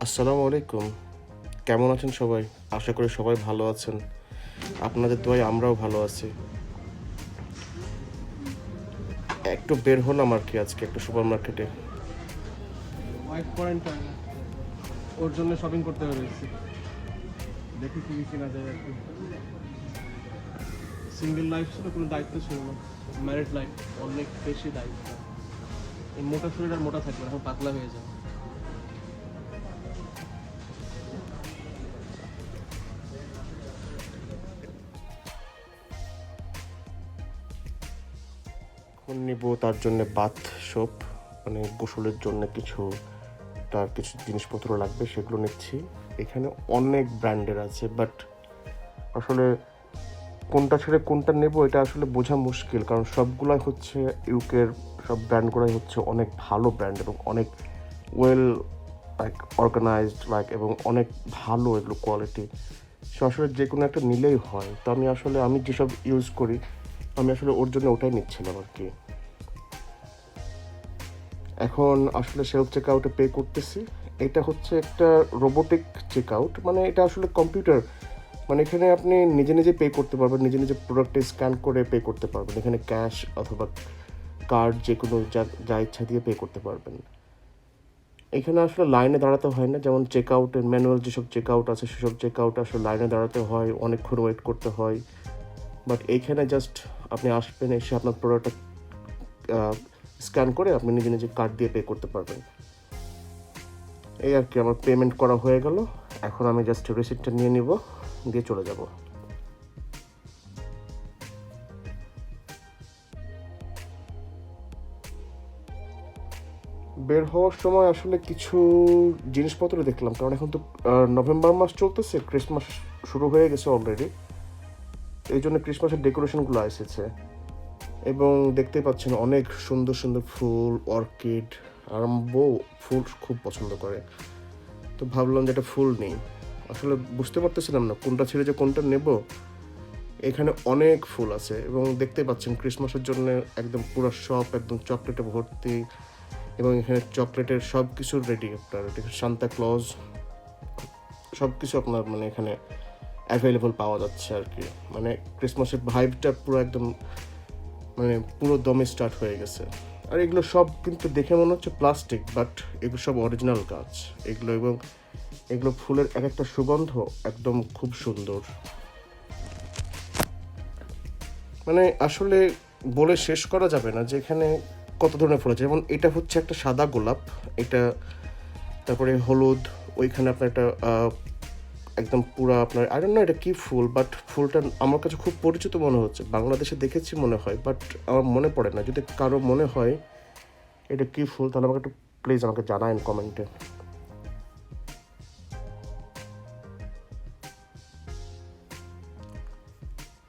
আসসালামু আলাইকুম। কেমন আছেন সবাই? আশা করি সবাই ভালো আছেন। আপনাদের দোয়ায় আমরাও ভালো আছি। একটু বের হলাম আরকি আজকে একটা সুপার মার্কেটে। ওয়াইফ কোয়ারেন্টাইন, ওর জন্য শপিং করতে বেরিয়েছি। দেখি কি কিনা যায় আর কি। সিঙ্গেল লাইফ ছিল, কোনো দায়িত্ব ছিল না। ম্যারিড লাইফ অনেক বেশি দায়িত্ব। এই মোটা শরীর আর মোটা থাকবে না, এখন পাতলা হয়ে যাবে। এখন নিব তার জন্য বাথ সোপ, মানে গোসলের জন্য তার কিছু জিনিসপত্র লাগবে, সেগুলো নিচ্ছি। এখানে অনেক ব্র্যান্ডের আছে, বাট আসলে কোনটা ছেড়ে কোনটা নেব এটা আসলে বোঝা মুশকিল, কারণ সবগুলাই হচ্ছে ইউকের সব ব্র্যান্ডগুলাই হচ্ছে অনেক ভালো ব্র্যান্ড এবং অনেক ওয়েল অর্গানাইজড এবং অনেক ভালো এগুলো কোয়ালিটি। সো আসলে যে কোনো একটা নিলেই হয়। তো আমি যেসব ইউজ করি আমি আসলে ওর জন্য ওটাই নিচ্ছিলাম আর কি। এখন আসলে সেলফ চেক আউটে পে করতেছি। এটা হচ্ছে একটা রোবোটিক চেক আউট, মানে এটা আসলে কম্পিউটার, মানে এখানে আপনি নিজে নিজে পে করতে পারবেন, নিজে নিজে প্রোডাক্টে স্ক্যান করে পে করতে পারবেন। এখানে ক্যাশ অথবা কার্ড যে কোনো যা ইচ্ছা দিয়ে পে করতে পারবেন। এখানে আসলে লাইনে দাঁড়াতে হয় না, যেমন চেক আউটের ম্যানুয়াল যেসব চেক আউট আছে সেসব চেক আউট আসলে লাইনে দাঁড়াতে হয়, অনেকক্ষণ ওয়েট করতে হয়। বাট এইখানে জাস্ট আপনি আসবেন, এসে আপনার প্রোডাক্টটা স্ক্যান করে আপনি নিজে নিজে কার্ড দিয়ে পে করতে পারবেন। এই আর কি, আমার পেমেন্ট করা হয়ে গেল। এখন আমি জাস্ট রিসিপ্টটা নিয়ে নিব, দিয়ে চলে যাব। বের হওয়ার সময় আসলে কিছু জিনিসপত্র দেখলাম, কারণ এখন তো নভেম্বর মাস চলতেছে, ক্রিসমাস শুরু হয়ে গেছে অলরেডি। এই জন্য ক্রিসমাসের ডেকোরেশনগুলো এসেছে এবং দেখতেই পাচ্ছেন অনেক সুন্দর সুন্দর ফুল, অর্কিড। আর আমার বউ ফুল খুব পছন্দ করে, তো ভাবলাম যে একটা ফুল নেই। আসলে বুঝতে পারতেছিলাম না কোনটা ছেড়ে যে কোনটা নেব। এখানে অনেক ফুল আছে এবং দেখতে পাচ্ছেন ক্রিসমাসের জন্য একদম পুরো শপ একদম চকলেটে ভর্তি, এবং এখানে চকলেটের সব কিছু রেডি। আপনার সান্তা ক্লজ সব কিছু আপনার মানে এখানে অ্যাভেলেবল পাওয়া যাচ্ছে আর কি। মানে ক্রিসমাসের ভাইবটা পুরো একদম মানে পুরো দমে স্টার্ট হয়ে গেছে। আর এগুলো সব কিন্তু দেখে মনে হচ্ছে প্লাস্টিক, বাট এগুলো সব অরিজিনাল গাছ এগুলো, এবং এগুলো ফুলের এক একটা সুগন্ধ একদম খুব সুন্দর। মানে আসলে বলে শেষ করা যাবে না যে এখানে কত ধরনের ফুল আছে। যেমন এটা হচ্ছে একটা সাদা গোলাপ, এটা তারপরে হলুদ, ওইখানে আপনার একটা একদম পুরা আপনার আই ডোন্ট নো এটা কী ফুল, বাট ফুলটা আমার কাছে খুব পরিচিত মনে হচ্ছে, বাংলাদেশে দেখেছি মনে হয়, বাট আমার মনে পড়ে না। যদি কারো মনে হয় এটা কী ফুল তাহলে আমাকে একটু প্লিজ আমাকে জানায়েন কমেন্টে।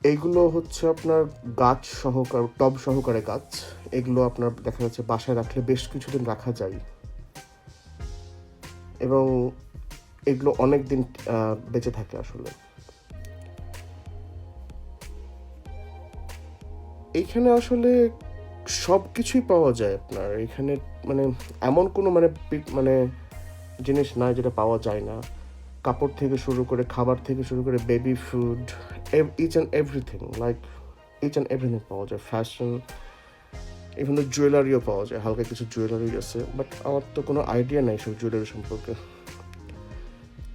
এইগুলো হচ্ছে আপনার গাছ সহকারে, টব সহকারে গাছ। এগুলো আপনার দেখা যাচ্ছে বাসায় রাখলে বেশ কিছুদিন রাখা যায় এবং এগুলো অনেক দিন বেঁচে থাকে আসলে। এইখানে আসলে সব কিছুই পাওয়া যায় আপনার এখানে, মানে এমন কোনো মানে জিনিস নাই যেটা পাওয়া যায় না। কাপড় থেকে শুরু করে, খাবার থেকে শুরু করে, baby food, each and everything, each and everything পাওয়া যায়। ফ্যাশন, ইভেন জুয়েলারিও পাওয়া যায়, হালকা কিছু জুয়েলারি আছে, বাট আমার তো কোনো আইডিয়া নাই সব জুয়েলারি সম্পর্কে।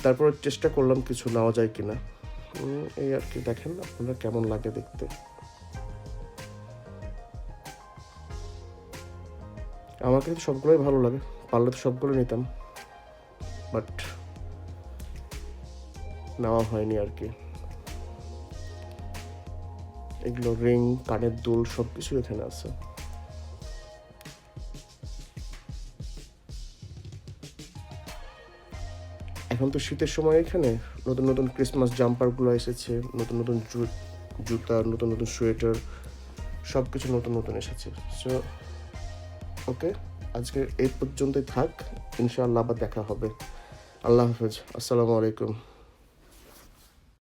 তারপরে চেষ্টা করলাম কিছু নেওয়া যায় কিনা। এই আর কি, দেখেন আপনারা কেমন লাগে দেখতে। আমার কাছে সবগুলোই ভালো লাগে, পারলে তো সবগুলো নিতাম, বাট নেওয়া হয়নি আর কি। এগুলো রিং, কানের দুল সব কিছু এখানে আছে। এখন তো শীতের সময়, এখানে নতুন নতুন ক্রিসমাস জাম্পারগুলো এসেছে, নতুন নতুন জুতা, নতুন নতুন সোয়েটার, সব কিছু নতুন নতুন এসেছে। সো ওকে, আজকে এই পর্যন্তই থাক, ইনশাআল্লাহ আবার দেখা হবে। আল্লাহ হাফেজ, আসসালামু আলাইকুম।